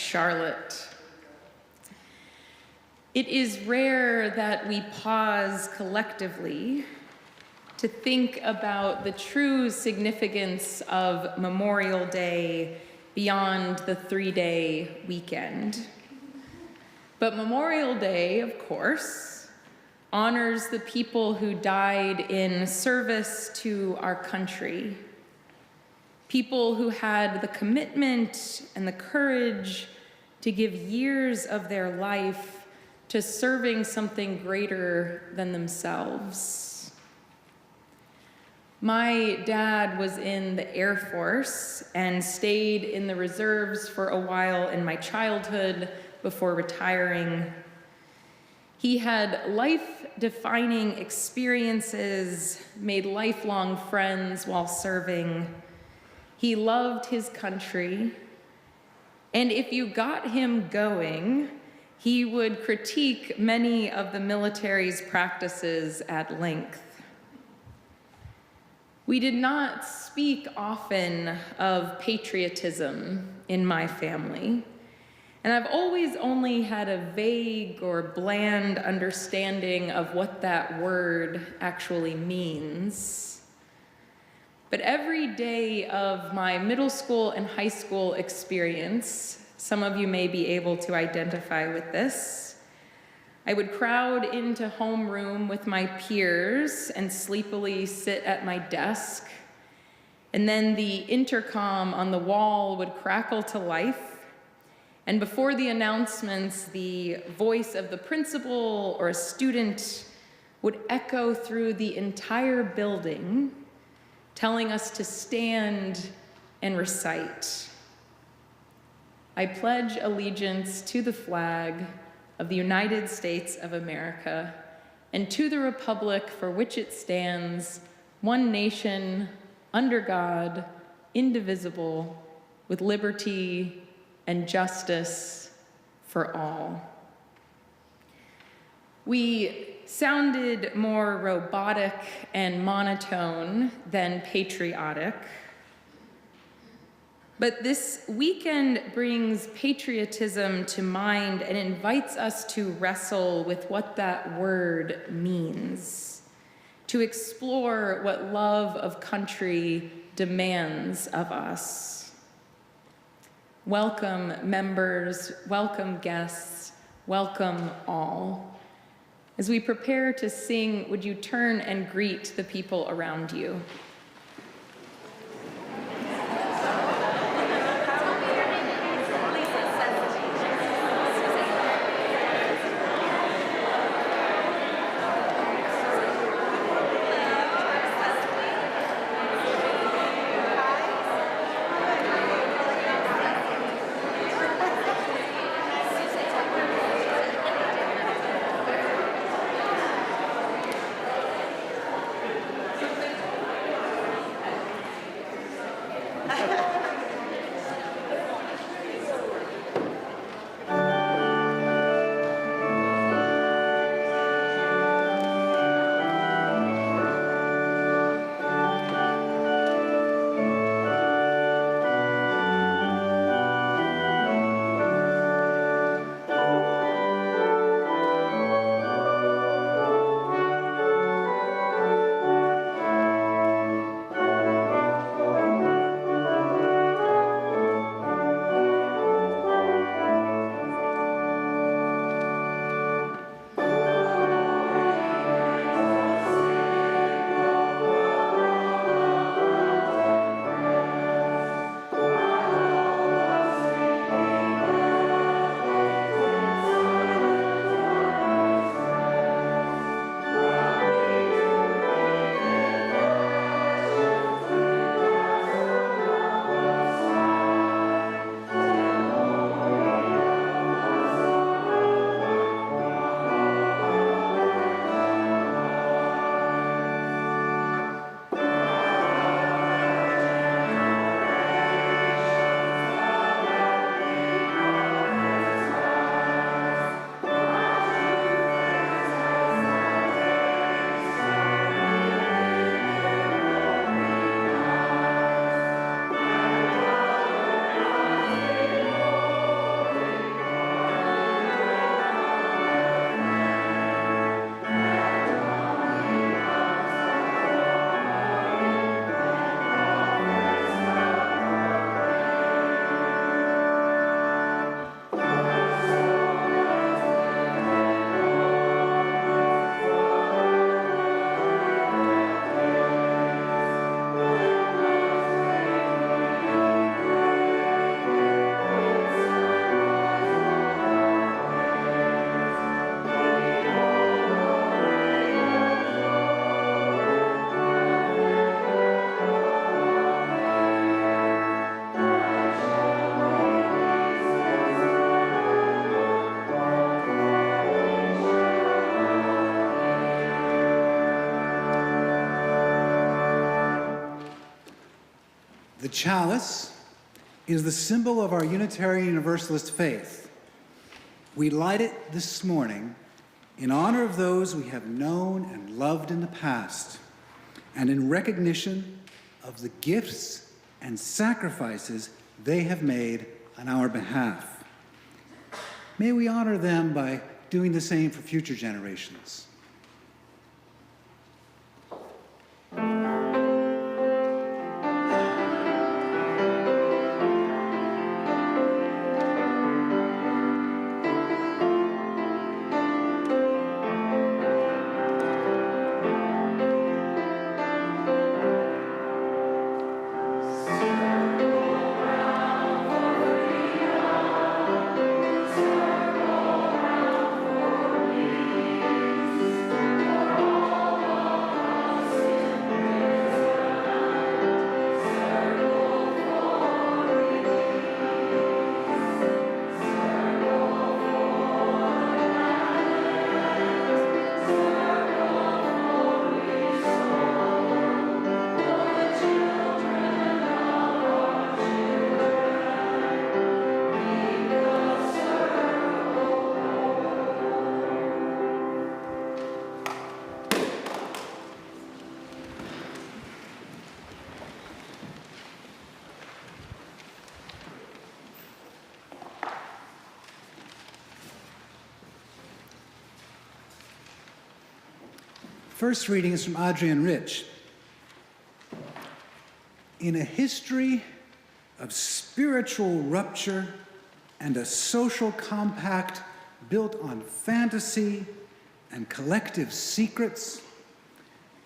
Charlotte. It is rare that we pause collectively to think about the true significance of Memorial Day beyond the 3-day weekend. But Memorial Day, of course, honors the people who died in service to our country, people who had the commitment and the courage to give years of their life to serving something greater than themselves. My dad was in the Air Force and stayed in the reserves for a while in my childhood before retiring. He had life-defining experiences, made lifelong friends while serving. He loved his country, and if you got him going, he would critique many of the military's practices at length. We did not speak often of patriotism in my family, and I've always only had a vague or bland understanding of what that word actually means. But every day of my middle school and high school experience, some of you may be able to identify with this, I would crowd into homeroom with my peers and sleepily sit at my desk, and then the intercom on the wall would crackle to life, and before the announcements, the voice of the principal or a student would echo through the entire building, telling us to stand and recite. I pledge allegiance to the flag of the United States of America and to the republic for which it stands, one nation, under God, indivisible, with liberty and justice for all. We sounded more robotic and monotone than patriotic, but this weekend brings patriotism to mind and invites us to wrestle with what that word means, to explore what love of country demands of us. Welcome, members, welcome, guests, welcome all. As we prepare to sing, would you turn and greet the people around you? The chalice is the symbol of our Unitarian Universalist faith. We light it this morning in honor of those we have known and loved in the past, and in recognition of the gifts and sacrifices they have made on our behalf. May we honor them by doing the same for future generations. First reading is from Adrian Rich. In a history of spiritual rupture and a social compact built on fantasy and collective secrets,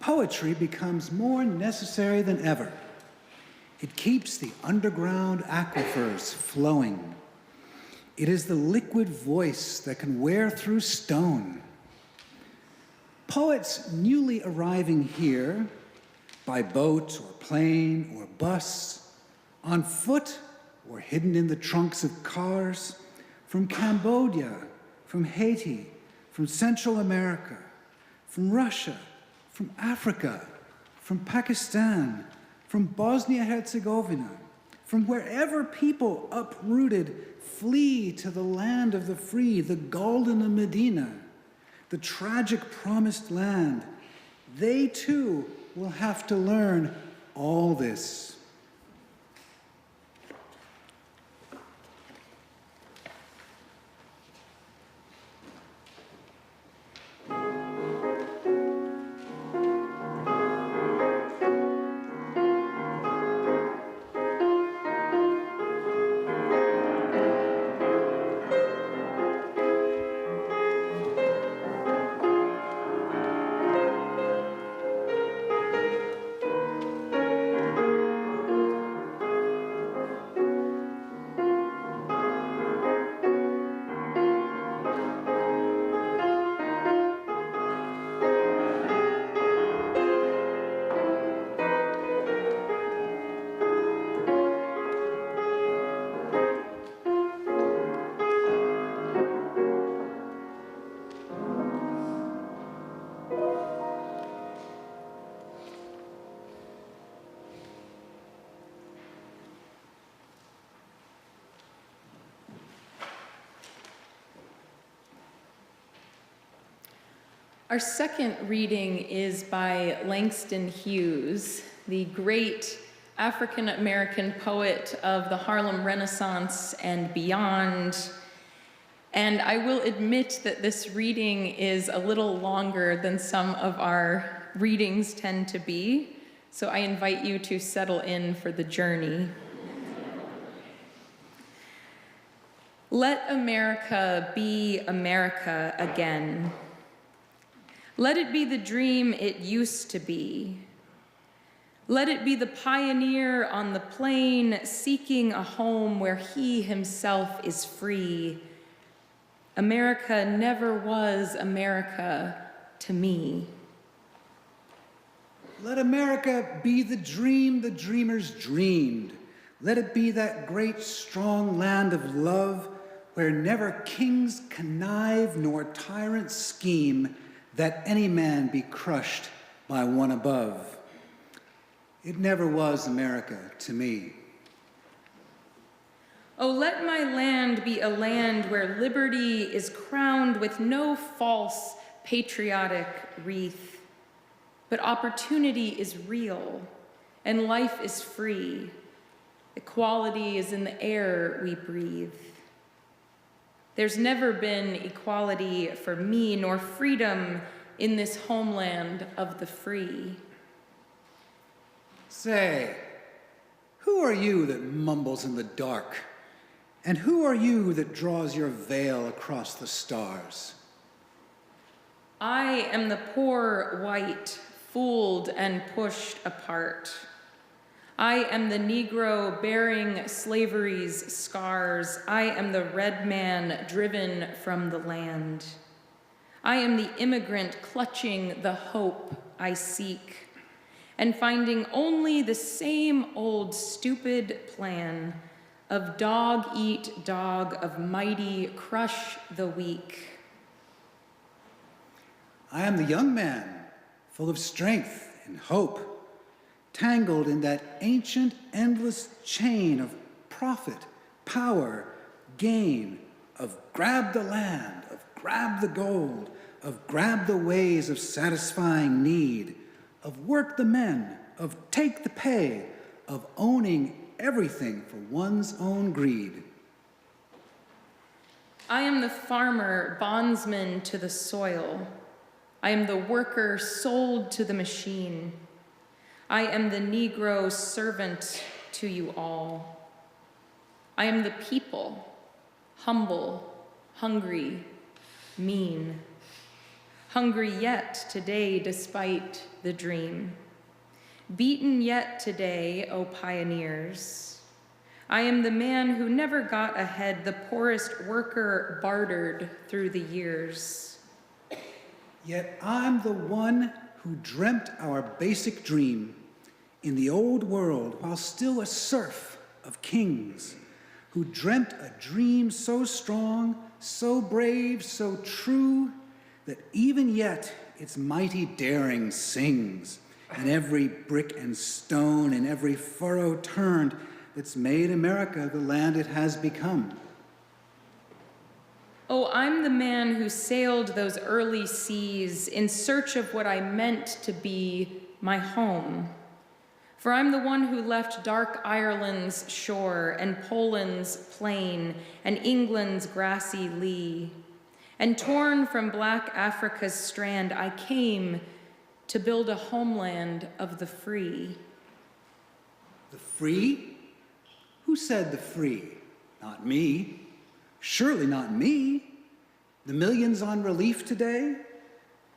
poetry becomes more necessary than ever. It keeps the underground aquifers flowing. It is the liquid voice that can wear through stone. Poets newly arriving here, by boat or plane or bus, on foot or hidden in the trunks of cars, from Cambodia, from Haiti, from Central America, from Russia, from Africa, from Pakistan, from Bosnia-Herzegovina, from wherever people uprooted flee to the land of the free, the golden Medina, the tragic promised land, they too will have to learn all this. Our second reading is by Langston Hughes, the great African-American poet of the Harlem Renaissance and beyond. And I will admit that this reading is a little longer than some of our readings tend to be, so I invite you to settle in for the journey. Let America be America again. Let it be the dream it used to be. Let it be the pioneer on the plain seeking a home where he himself is free. America never was America to me. Let America be the dream the dreamers dreamed. Let it be that great strong land of love where never kings connive nor tyrants scheme, that any man be crushed by one above. It never was America to me. Oh, let my land be a land where liberty is crowned with no false patriotic wreath, but opportunity is real and life is free. Equality is in the air we breathe. There's never been equality for me, nor freedom in this homeland of the free. Say, who are you that mumbles in the dark? And who are you that draws your veil across the stars? I am the poor white, fooled and pushed apart. I am the Negro bearing slavery's scars. I am the red man driven from the land. I am the immigrant clutching the hope I seek and finding only the same old stupid plan of dog eat dog, of mighty crush the weak. I am the young man, full of strength and hope, tangled in that ancient, endless chain of profit, power, gain, of grab the land, of grab the gold, of grab the ways of satisfying need, of work the men, of take the pay, of owning everything for one's own greed. I am the farmer, bondsman to the soil. I am the worker sold to the machine. I am the Negro servant to you all. I am the people, humble, hungry, mean. Hungry yet today despite the dream. Beaten yet today, O pioneers. I am the man who never got ahead, the poorest worker bartered through the years. Yet I'm the one who dreamt our basic dream in the old world while still a serf of kings, who dreamt a dream so strong, so brave, so true, that even yet its mighty daring sings, and every brick and stone and every furrow turned that's made America the land it has become. Oh, I'm the man who sailed those early seas in search of what I meant to be my home. For I'm the one who left dark Ireland's shore and Poland's plain and England's grassy lee. And torn from black Africa's strand, I came to build a homeland of the free. The free? Who said the free? Not me. Surely not me. The millions on relief today?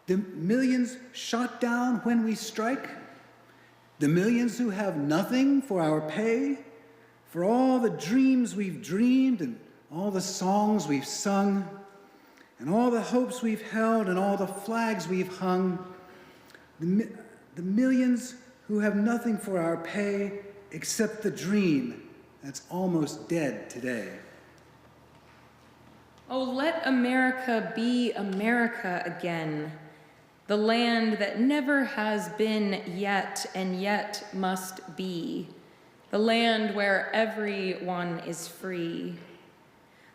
The millions shot down when we strike? The millions who have nothing for our pay? For all the dreams we've dreamed and all the songs we've sung and all the hopes we've held and all the flags we've hung? The millions who have nothing for our pay except the dream that's almost dead today. Oh, let America be America again, the land that never has been yet and yet must be, the land where everyone is free,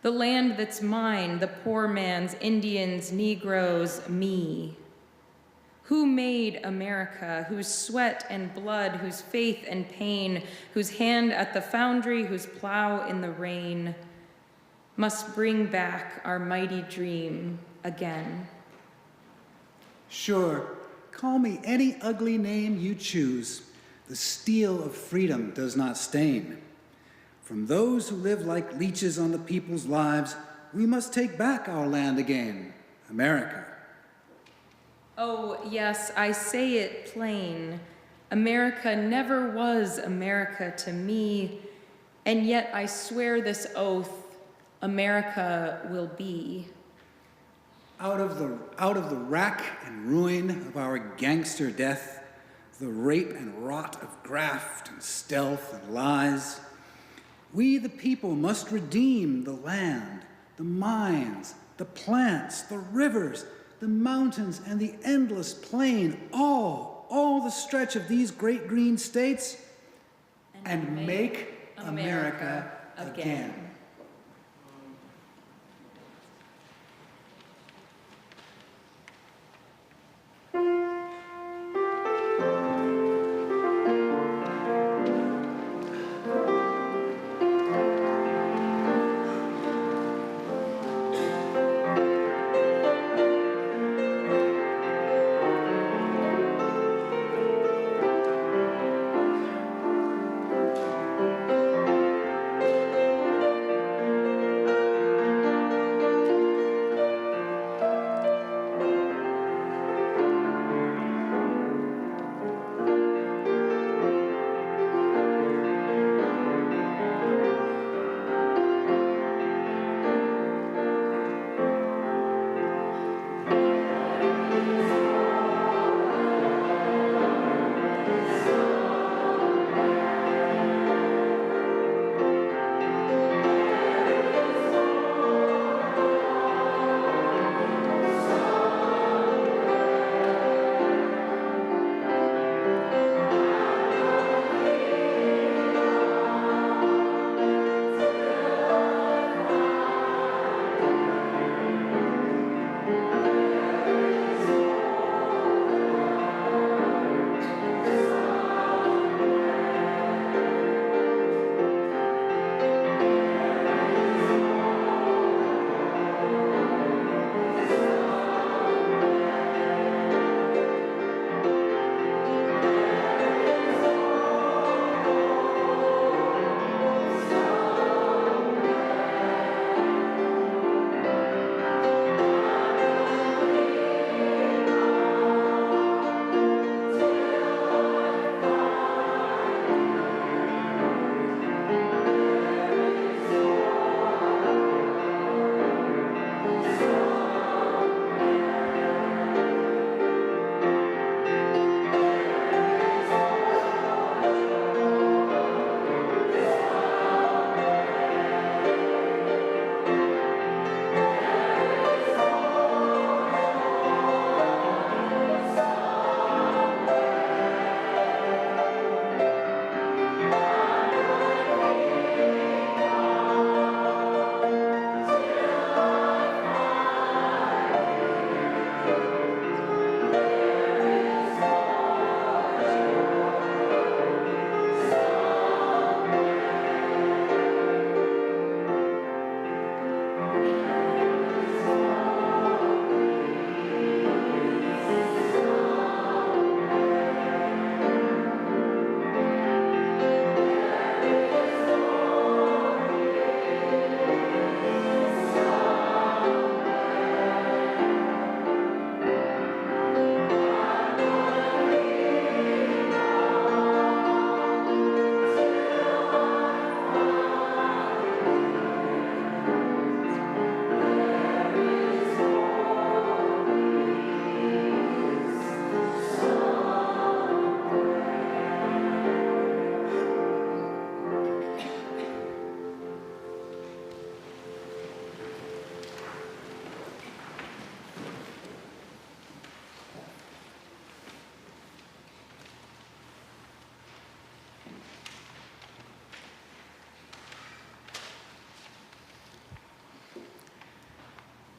the land that's mine, the poor man's, Indians, Negroes, me. Who made America, whose sweat and blood, whose faith and pain, whose hand at the foundry, whose plow in the rain, must bring back our mighty dream again? Sure, call me any ugly name you choose. The steel of freedom does not stain. From those who live like leeches on the people's lives, we must take back our land again, America. Oh, yes, I say it plain. America never was America to me, and yet I swear this oath, America will be. Out of the rack and ruin of our gangster death, the rape and rot of graft and stealth and lies, we the people must redeem the land, the mines, the plants, the rivers, the mountains, and the endless plain, all all the stretch of these great green states, and make America again.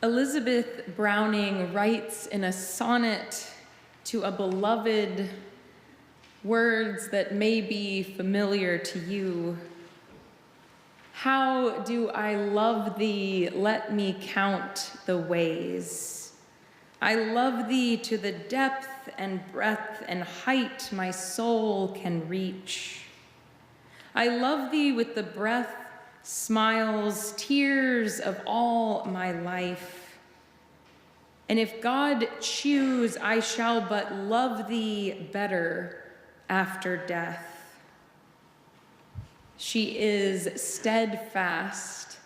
Elizabeth Browning writes in a sonnet to a beloved words that may be familiar to you. How do I love thee, let me count the ways. I love thee to the depth and breadth and height my soul can reach. I love thee with the breath, smiles, tears of all my life. And if God choose, I shall but love thee better after death. She is steadfast,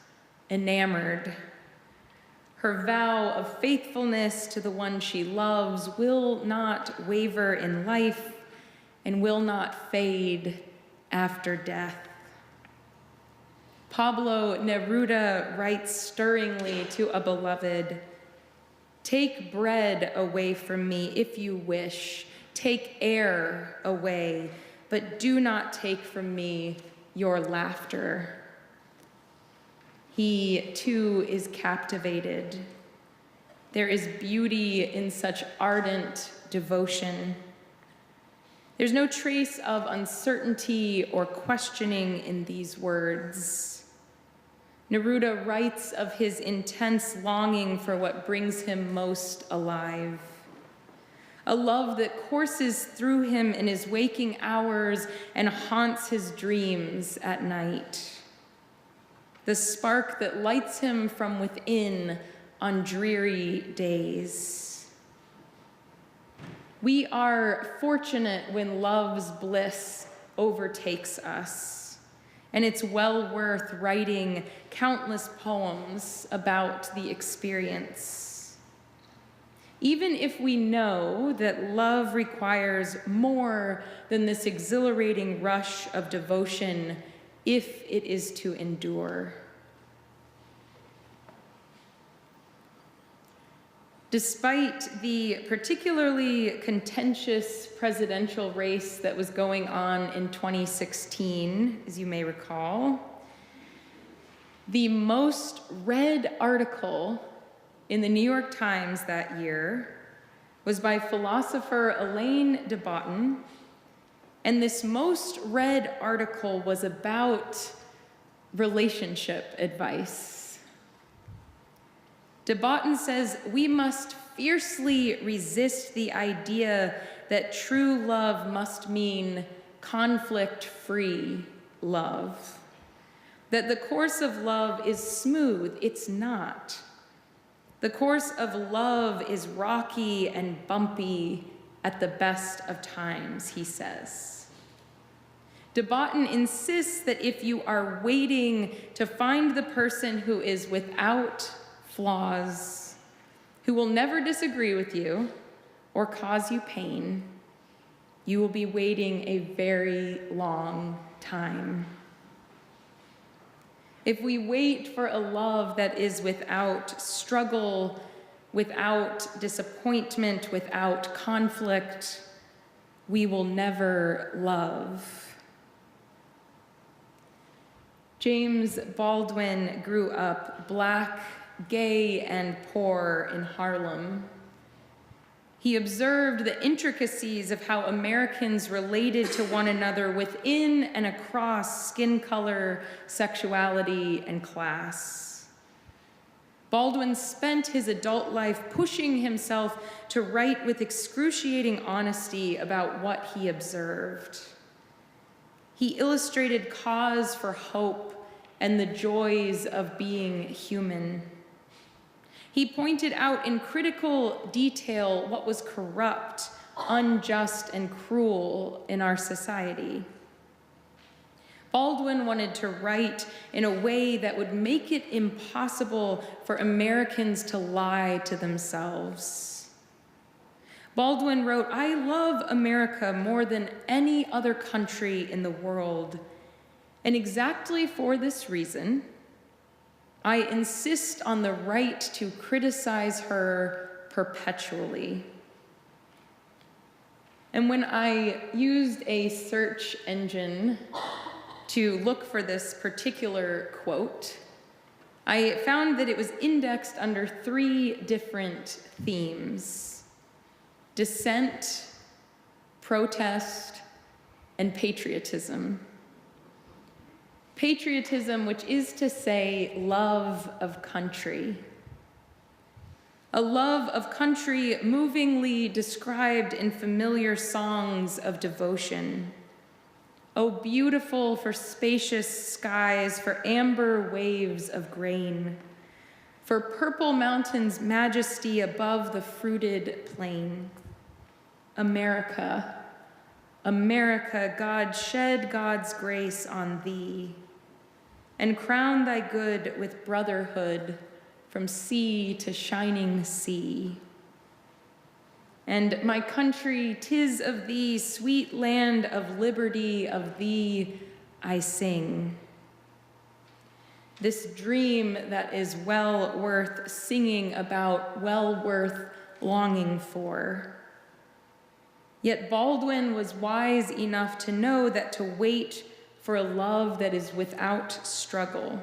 enamored. Her vow of faithfulness to the one she loves will not waver in life and will not fade after death. Pablo Neruda writes stirringly to a beloved, "Take bread away from me if you wish. take air away, but do not take from me your laughter. He too is captivated. There is beauty in such ardent devotion. There's no trace of uncertainty or questioning in these words. Neruda writes of his intense longing for what brings him most alive. A love that courses through him in his waking hours and haunts his dreams at night. The spark that lights him from within on dreary days. We are fortunate when love's bliss overtakes us, and it's well worth writing countless poems about the experience. Even if we know that love requires more than this exhilarating rush of devotion if it is to endure. Despite the particularly contentious presidential race that was going on in 2016, as you may recall, the most read article in the New York Times that year was by philosopher Elaine de Botton, and this most read article was about relationship advice. De Botton says, we must fiercely resist the idea that true love must mean conflict-free love. That the course of love is smooth. It's not. The course of love is rocky and bumpy at the best of times, he says. De Botton insists that if you are waiting to find the person who is without flaws, who will never disagree with you or cause you pain, you will be waiting a very long time. If we wait for a love that is without struggle, without disappointment, without conflict, we will never love. James Baldwin grew up Black, gay, and poor in Harlem. He observed the intricacies of how Americans related to one another within and across skin color, sexuality, and class. Baldwin spent his adult life pushing himself to write with excruciating honesty about what he observed. He illustrated cause for hope and the joys of being human. He pointed out in critical detail what was corrupt, unjust, and cruel in our society. Baldwin wanted to write in a way that would make it impossible for Americans to lie to themselves. Baldwin wrote, "I love America more than any other country in the world, and exactly for this reason, I insist on the right to criticize her perpetually." And when I used a search engine to look for this particular quote, I found that it was indexed under 3 different themes: dissent, protest, and patriotism. Patriotism, which is to say love of country. A love of country movingly described in familiar songs of devotion. Oh, beautiful for spacious skies, for amber waves of grain, for purple mountains' majesty above the fruited plain. America, America, God, shed God's grace on thee, and crown thy good with brotherhood from sea to shining sea. And my country, 'tis of thee, sweet land of liberty, of thee I sing. This dream that is well worth singing about, well worth longing for. Yet Baldwin was wise enough to know that to wait for a love that is without struggle,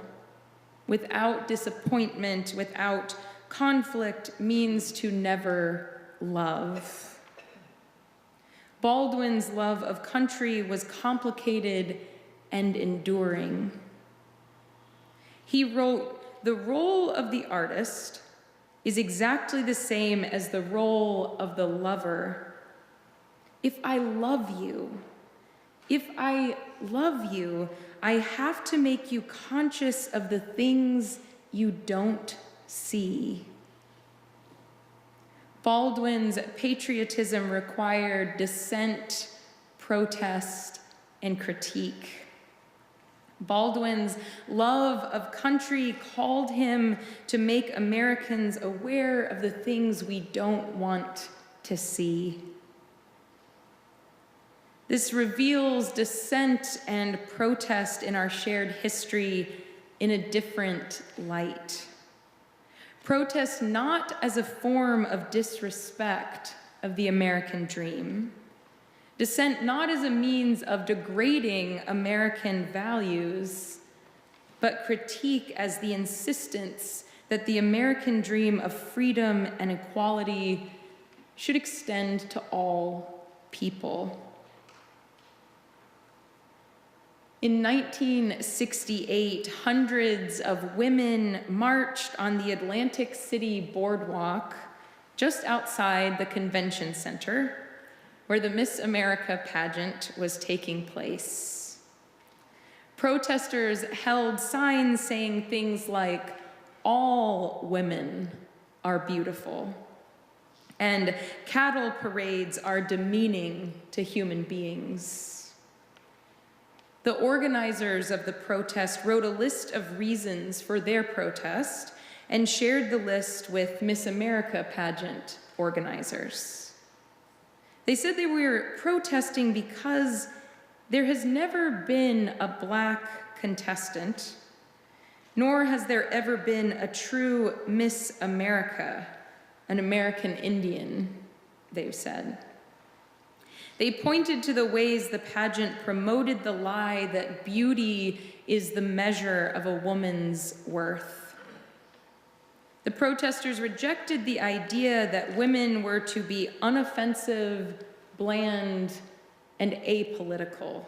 without disappointment, without conflict, means to never love. Baldwin's love of country was complicated and enduring. He wrote, "The role of the artist is exactly the same as the role of the lover. If I love you, I have to make you conscious of the things you don't see." Baldwin's patriotism required dissent, protest, and critique. Baldwin's love of country called him to make Americans aware of the things we don't want to see. This reveals dissent and protest in our shared history in a different light. Protest not as a form of disrespect of the American dream. Dissent not as a means of degrading American values, but critique as the insistence that the American dream of freedom and equality should extend to all people. In 1968, hundreds of women marched on the Atlantic City boardwalk just outside the convention center where the Miss America pageant was taking place. Protesters held signs saying things like, "All women are beautiful," and "Cattle parades are demeaning to human beings." The organizers of the protest wrote a list of reasons for their protest and shared the list with Miss America pageant organizers. They said they were protesting because there has never been a Black contestant, nor has there ever been a true Miss America, an American Indian, they've said. They pointed to the ways the pageant promoted the lie that beauty is the measure of a woman's worth. The protesters rejected the idea that women were to be unoffensive, bland, and apolitical.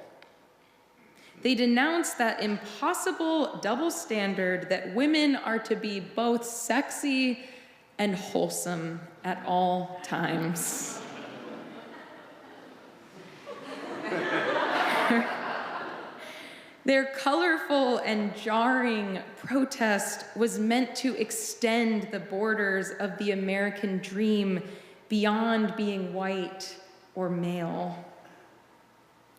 They denounced that impossible double standard that women are to be both sexy and wholesome at all times. Their colorful and jarring protest was meant to extend the borders of the American dream beyond being white or male.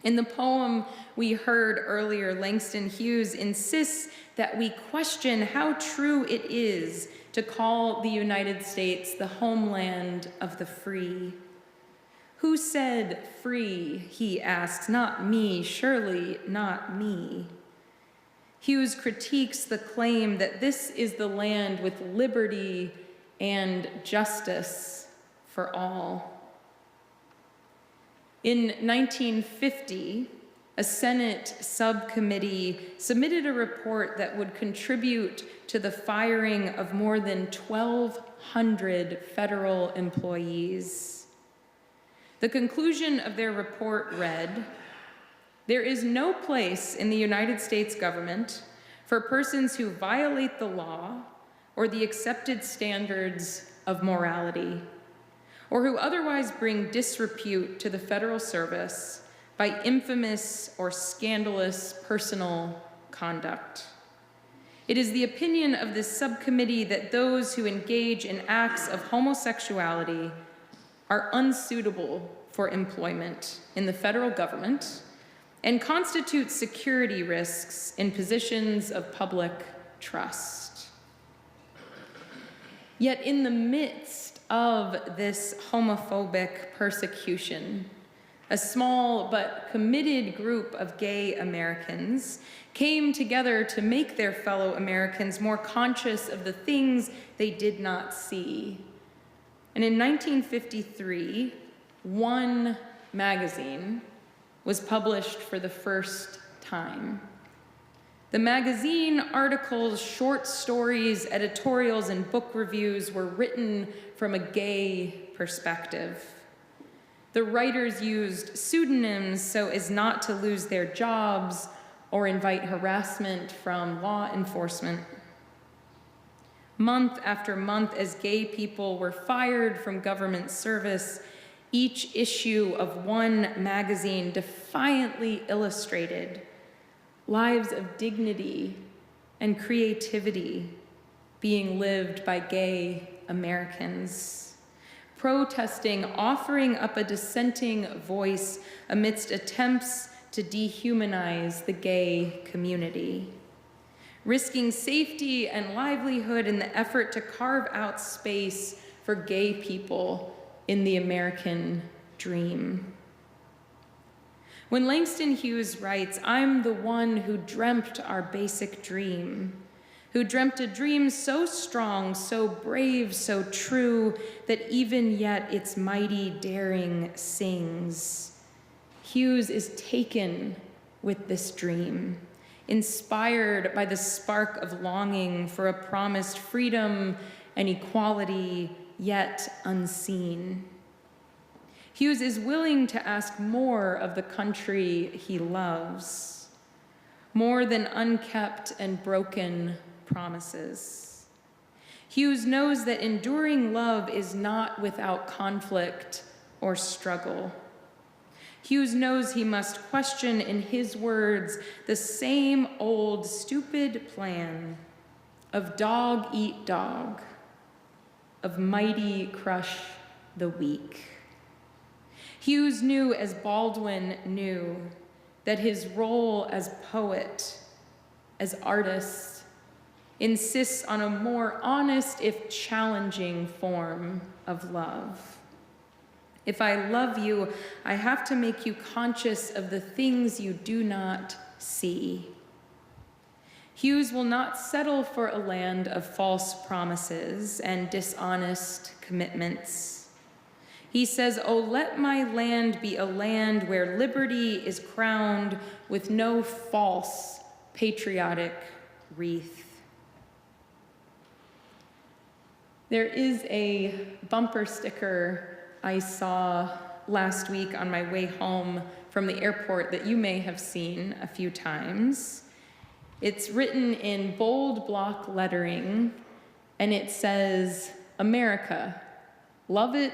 In the poem we heard earlier, Langston Hughes insists that we question how true it is to call the United States the homeland of the free. "Who said free?" he asks. "Not me, surely not me." Hughes critiques the claim that this is the land with liberty and justice for all. In 1950, a Senate subcommittee submitted a report that would contribute to the firing of more than 1,200 federal employees. The conclusion of their report read, "There is no place in the United States government for persons who violate the law or the accepted standards of morality, or who otherwise bring disrepute to the federal service by infamous or scandalous personal conduct. It is the opinion of this subcommittee that those who engage in acts of homosexuality are unsuitable for employment in the federal government and constitute security risks in positions of public trust." Yet in the midst of this homophobic persecution, a small but committed group of gay Americans came together to make their fellow Americans more conscious of the things they did not see. And in 1953, one magazine was published for the first time. The magazine articles, short stories, editorials, and book reviews were written from a gay perspective. The writers used pseudonyms so as not to lose their jobs or invite harassment from law enforcement. Month after month, as gay people were fired from government service, each issue of one magazine defiantly illustrated lives of dignity and creativity being lived by gay Americans, protesting, offering up a dissenting voice amidst attempts to dehumanize the gay community, risking safety and livelihood in the effort to carve out space for gay people in the American dream. When Langston Hughes writes, "I'm the one who dreamt our basic dream, who dreamt a dream so strong, so brave, so true, that even yet its mighty daring sings," Hughes is taken with this dream, inspired by the spark of longing for a promised freedom and equality, yet unseen. Hughes is willing to ask more of the country he loves, more than unkept and broken promises. Hughes knows that enduring love is not without conflict or struggle. Hughes knows he must question, in his words, the same old stupid plan of dog eat dog, of mighty crush the weak. Hughes knew, as Baldwin knew, that his role as poet, as artist, insists on a more honest, if challenging, form of love. If I love you, I have to make you conscious of the things you do not see. Hughes will not settle for a land of false promises and dishonest commitments. He says, "Oh, let my land be a land where liberty is crowned with no false patriotic wreath." There is a bumper sticker I saw last week on my way home from the airport that you may have seen a few times. It's written in bold block lettering, and it says, "America, love it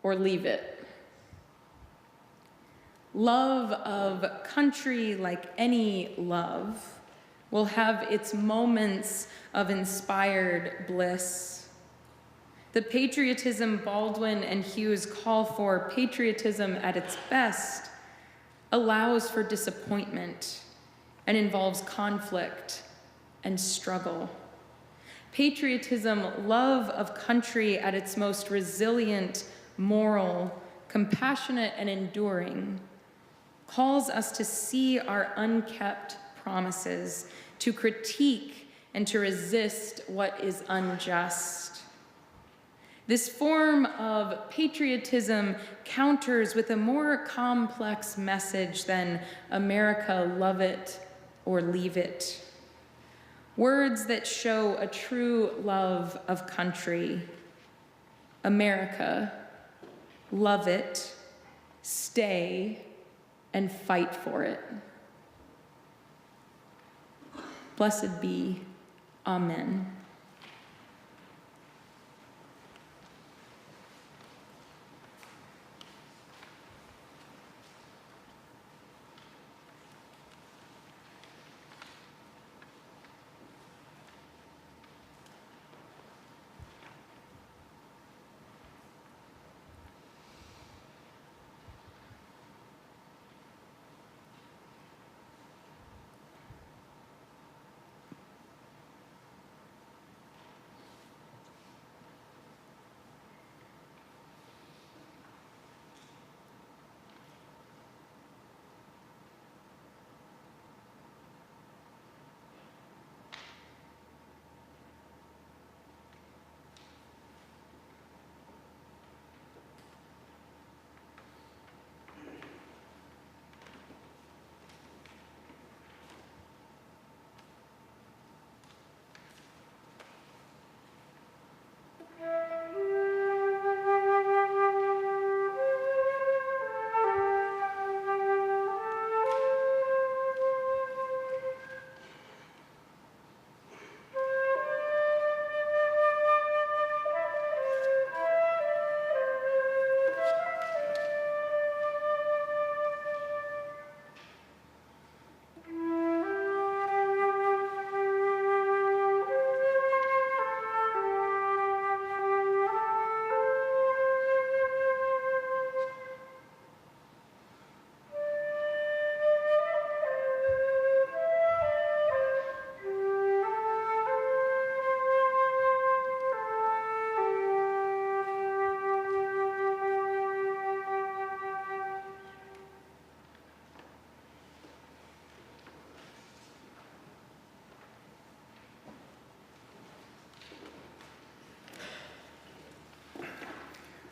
or leave it." Love of country, like any love, will have its moments of inspired bliss. The patriotism Baldwin and Hughes call for, patriotism at its best, allows for disappointment and involves conflict and struggle. Patriotism, love of country at its most resilient, moral, compassionate, and enduring, calls us to see our unkept promises, to critique and to resist what is unjust. This form of patriotism counters with a more complex message than "America, love it or leave it." Words that show a true love of country. America, love it, stay, and fight for it. Blessed be. Amen.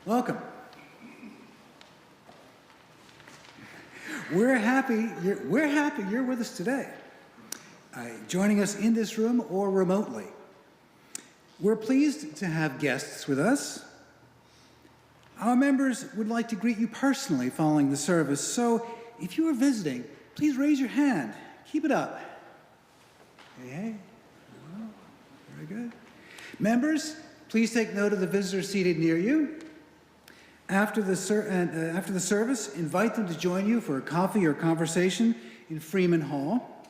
Welcome. We're happy you're with us today, joining us in this room or remotely. We're pleased to have guests with us. Our members would like to greet you personally following the service, so if you are visiting, please raise your hand. Keep it up. Hey. Oh, very good. Members, please take note of the visitors seated near you. After the service, invite them to join you for a coffee or conversation in Freeman Hall.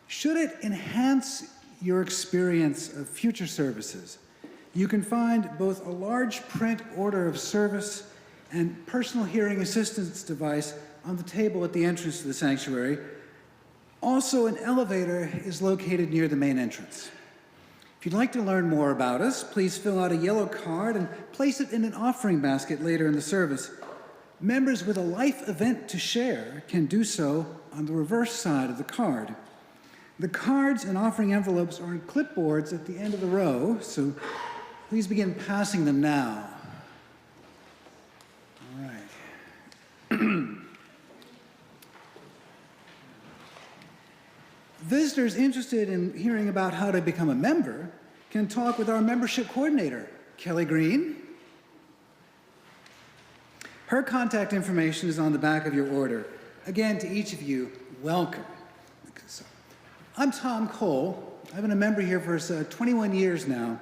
Should it enhance your experience of future services, you can find both a large print order of service and personal hearing assistance device on the table at the entrance to the sanctuary. Also, an elevator is located near the main entrance. If you'd like to learn more about us, please fill out a yellow card and place it in an offering basket later in the service. Members with a life event to share can do so on the reverse side of the card. The cards and offering envelopes are on clipboards at the end of the row, so please begin passing them now. All right. Visitors interested in hearing about how to become a member can talk with our membership coordinator, Kelly Green. Her contact information is on the back of your order. Again, to each of you, welcome. I'm Tom Cole. I've been a member here for 21 years now,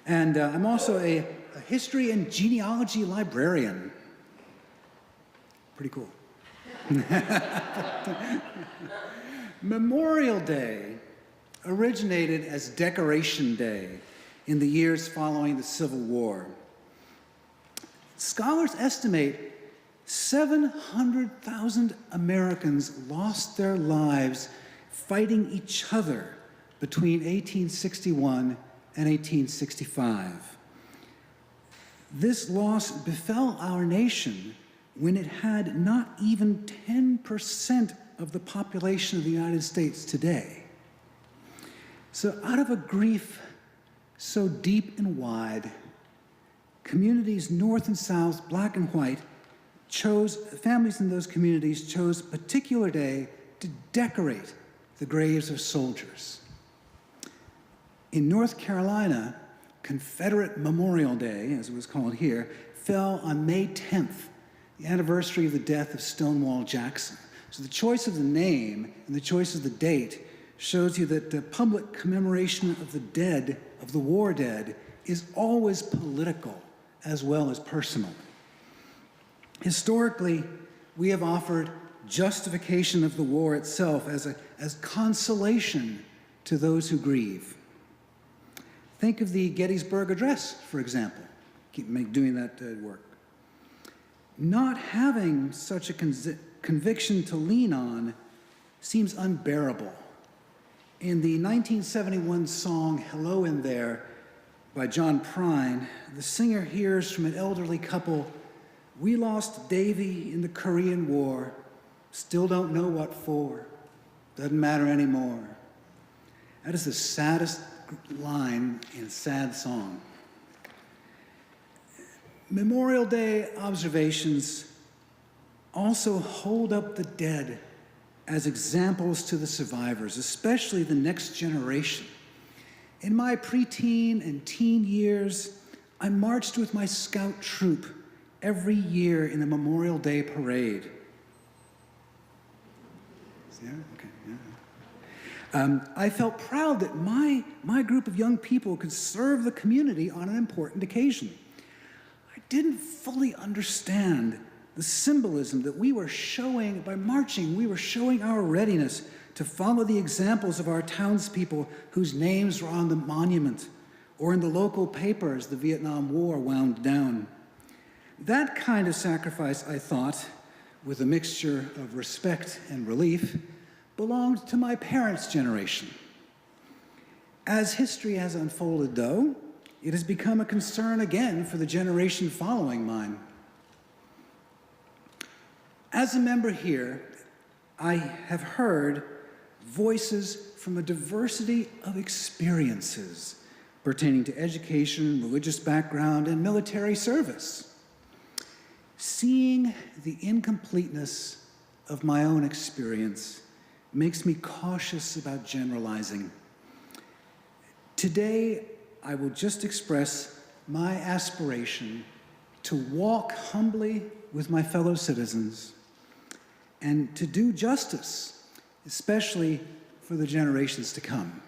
and I'm also a history and genealogy librarian. Pretty cool. Memorial Day originated as Decoration Day in the years following the Civil War. Scholars estimate 700,000 Americans lost their lives fighting each other between 1861 and 1865. This loss befell our nation when it had not even 10% of the population of the United States today. So out of a grief so deep and wide, communities north and south, black and white, families in those communities chose a particular day to decorate the graves of soldiers. In North Carolina, Confederate Memorial Day, as it was called here, fell on May 10th, the anniversary of the death of Stonewall Jackson. So the choice of the name and the choice of the date shows you that the public commemoration of the dead, of the war dead, is always political as well as personal. Historically, we have offered justification of the war itself as consolation to those who grieve. Think of the Gettysburg Address, for example. Keep doing that work. Not having such a conviction to lean on seems unbearable. In the 1971 song Hello in There by John Prine, the singer hears from an elderly couple, "We lost Davy in the Korean War, still don't know what for, doesn't matter anymore." That is the saddest line in a sad song. Memorial Day observations also hold up the dead as examples to the survivors, especially the next generation. In my preteen and teen years, I marched with my scout troop every year in the Memorial Day parade. Yeah, okay, yeah. I felt proud that my group of young people could serve the community on an important occasion. I didn't fully understand the symbolism that we were showing by marching. We were showing our readiness to follow the examples of our townspeople whose names were on the monument or in the local paper as the Vietnam War wound down. That kind of sacrifice, I thought, with a mixture of respect and relief, belonged to my parents' generation. As history has unfolded, though, it has become a concern again for the generation following mine. As a member here, I have heard voices from a diversity of experiences pertaining to education, religious background, and military service. Seeing the incompleteness of my own experience makes me cautious about generalizing. Today, I will just express my aspiration to walk humbly with my fellow citizens and to do justice, especially for the generations to come.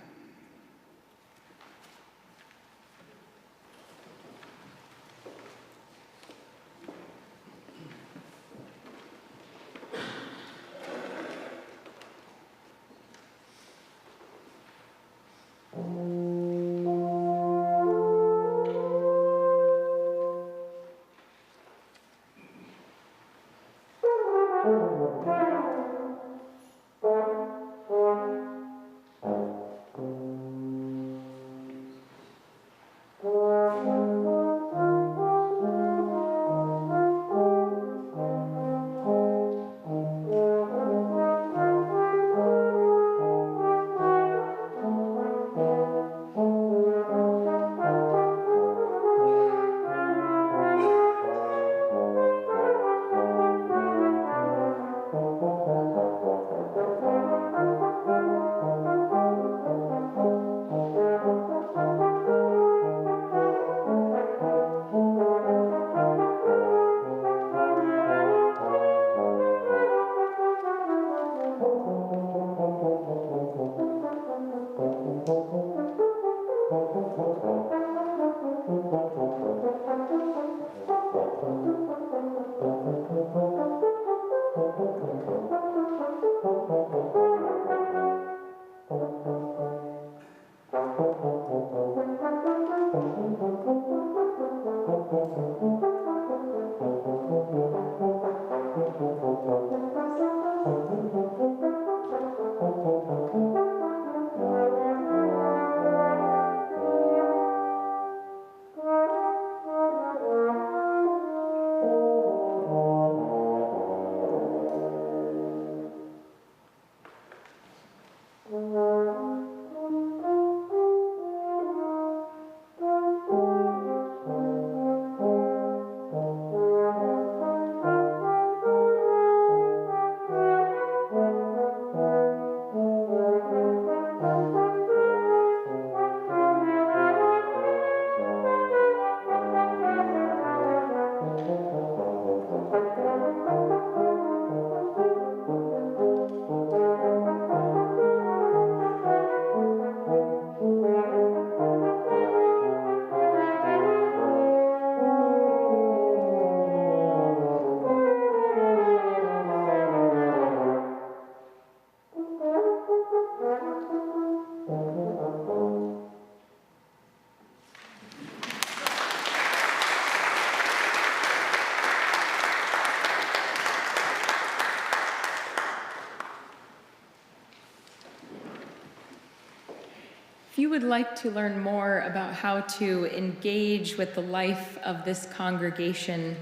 If you would like to learn more about how to engage with the life of this congregation,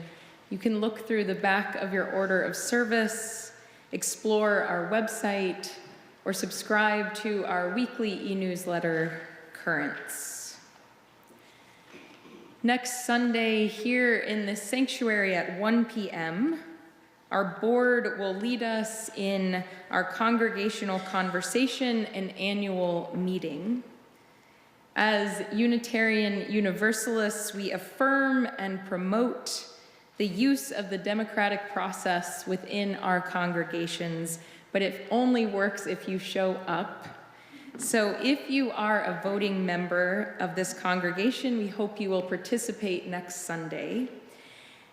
you can look through the back of your order of service, explore our website, or subscribe to our weekly e-newsletter, Currents. Next Sunday, here in this sanctuary at 1 p.m., our board will lead us in our congregational conversation and annual meeting. As Unitarian Universalists, we affirm and promote the use of the democratic process within our congregations, but it only works if you show up. So if you are a voting member of this congregation, we hope you will participate next Sunday.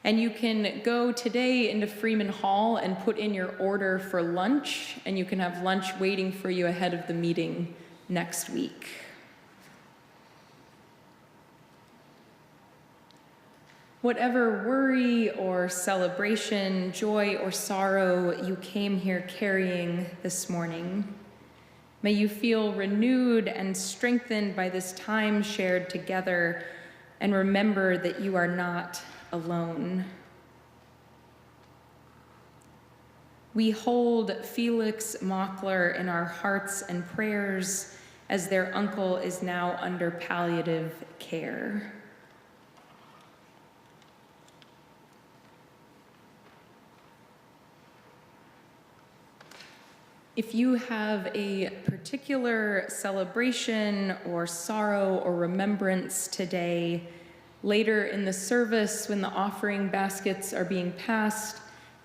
And you can go today into Freeman Hall and put in your order for lunch, and you can have lunch waiting for you ahead of the meeting next week. Whatever worry or celebration, joy or sorrow you came here carrying this morning, may you feel renewed and strengthened by this time shared together, and remember that you are not alone. We hold Felix Mockler in our hearts and prayers as their uncle is now under palliative care. If you have a particular celebration or sorrow or remembrance today, later in the service when the offering baskets are being passed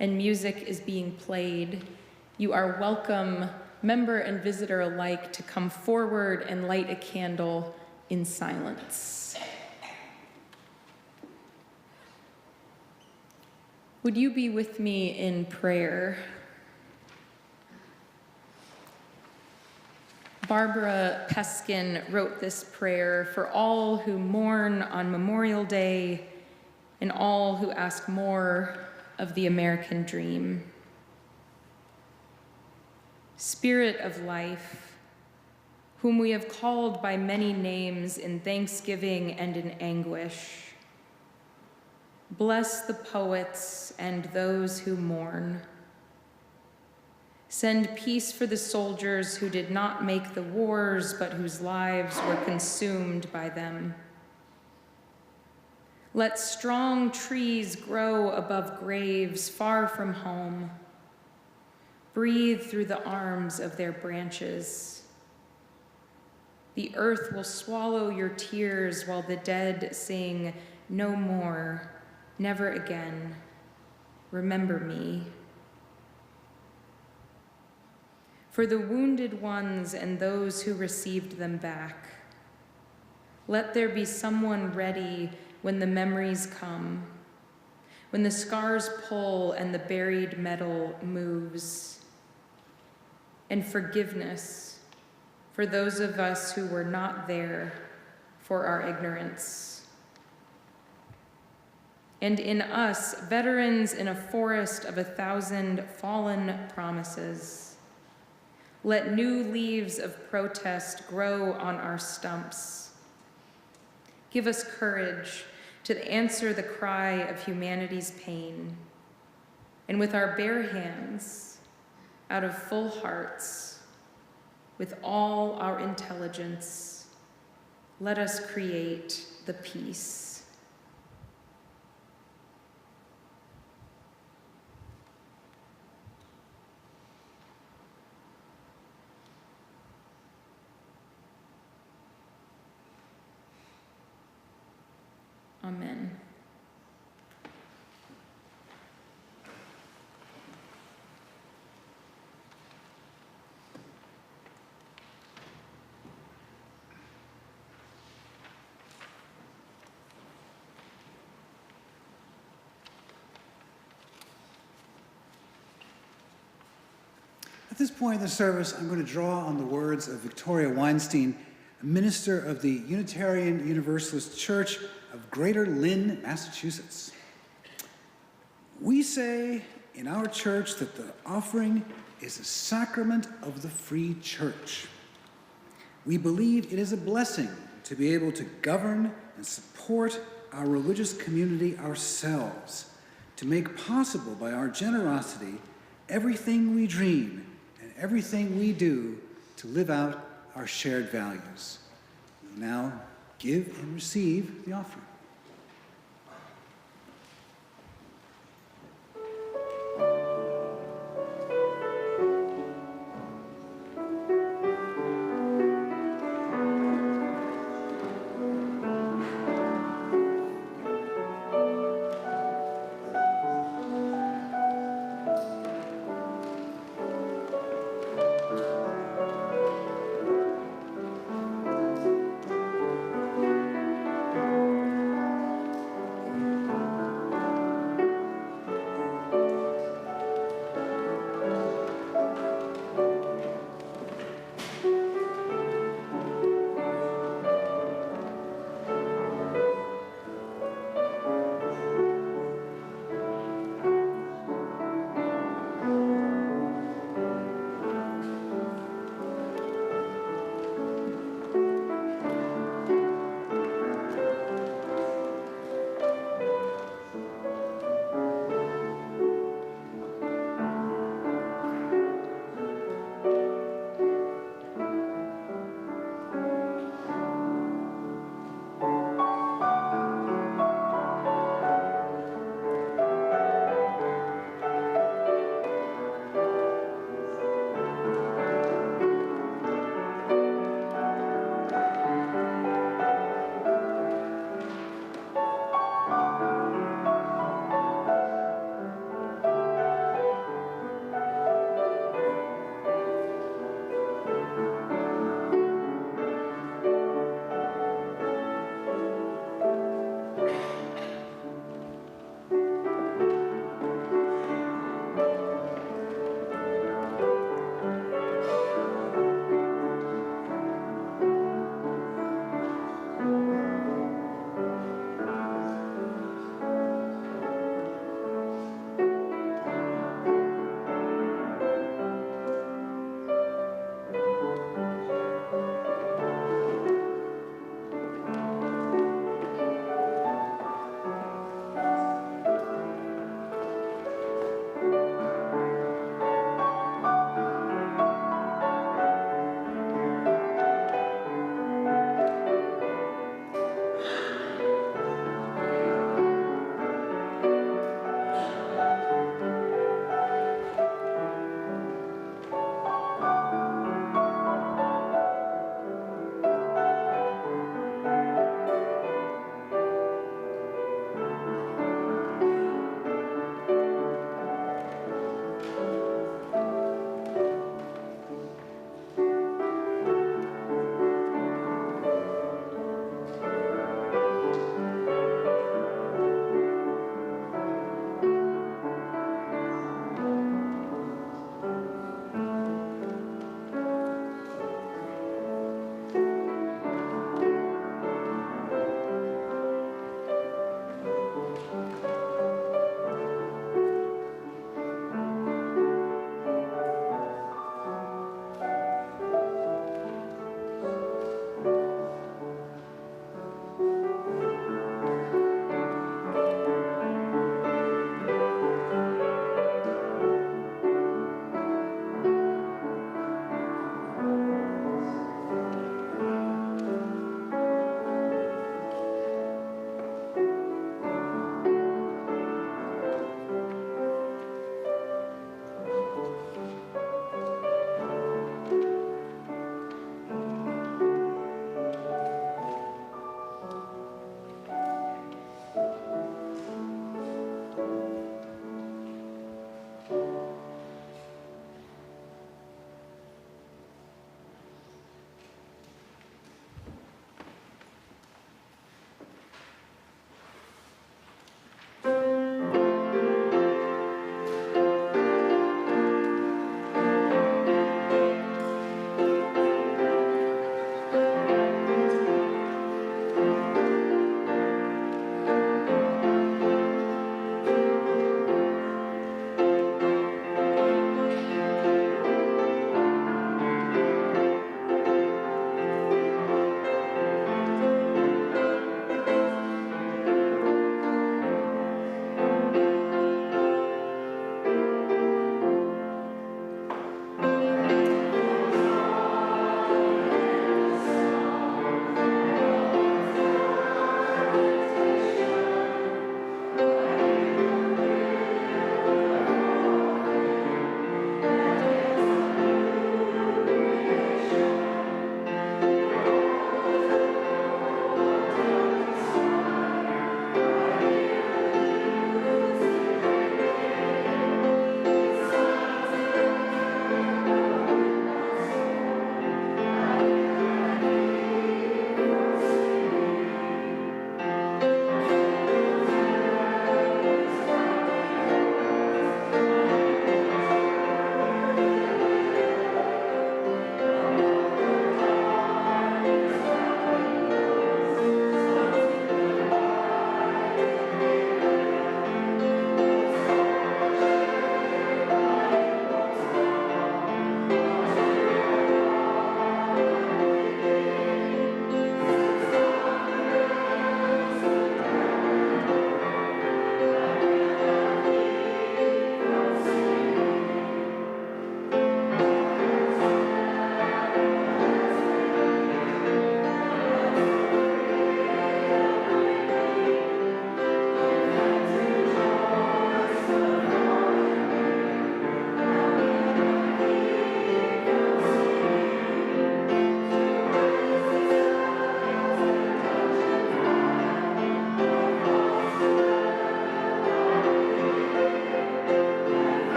and music is being played, you are welcome, member and visitor alike, to come forward and light a candle in silence. Would you be with me in prayer? Barbara Peskin wrote this prayer for all who mourn on Memorial Day and all who ask more of the American dream. Spirit of life, whom we have called by many names in thanksgiving and in anguish, bless the poets and those who mourn. Send peace for the soldiers who did not make the wars, but whose lives were consumed by them. Let strong trees grow above graves far from home. Breathe through the arms of their branches. The earth will swallow your tears while the dead sing, "No more, never again, remember me." For the wounded ones and those who received them back, let there be someone ready when the memories come, when the scars pull and the buried metal moves, and forgiveness for those of us who were not there for our ignorance. And in us, veterans in a forest of 1,000 fallen promises, let new leaves of protest grow on our stumps. Give us courage to answer the cry of humanity's pain, and with our bare hands, out of full hearts, with all our intelligence, let us create the peace. Amen. At this point in the service, I'm going to draw on the words of Victoria Weinstein, a minister of the Unitarian Universalist Church of Greater Lynn, Massachusetts. We say in our church that the offering is a sacrament of the free church. We believe it is a blessing to be able to govern and support our religious community ourselves, to make possible by our generosity everything we dream and everything we do to live out our shared values. We now give and receive the offering.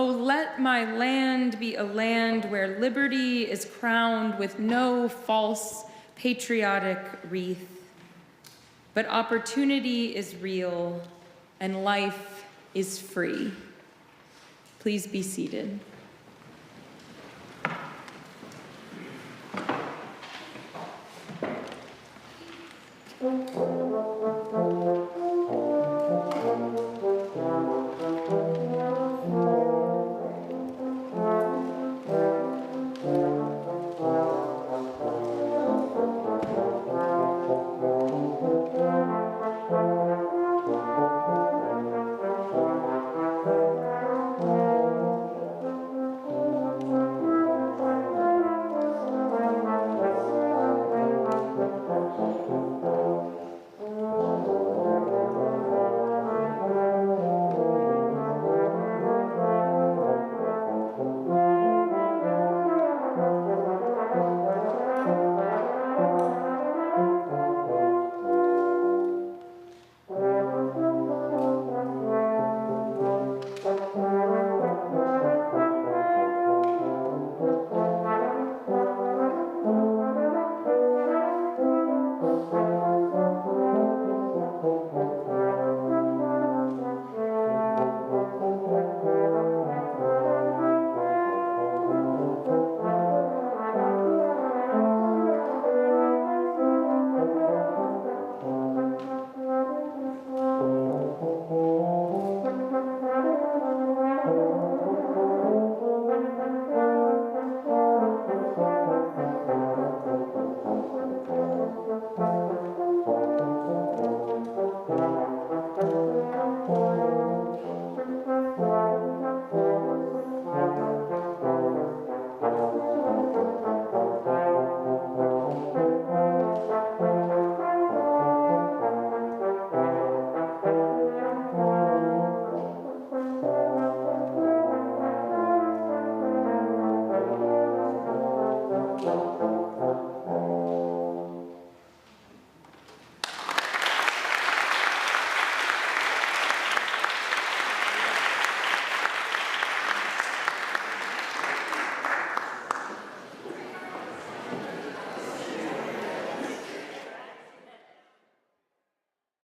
Oh, let my land be a land where liberty is crowned with no false patriotic wreath, but opportunity is real and life is free. Please be seated.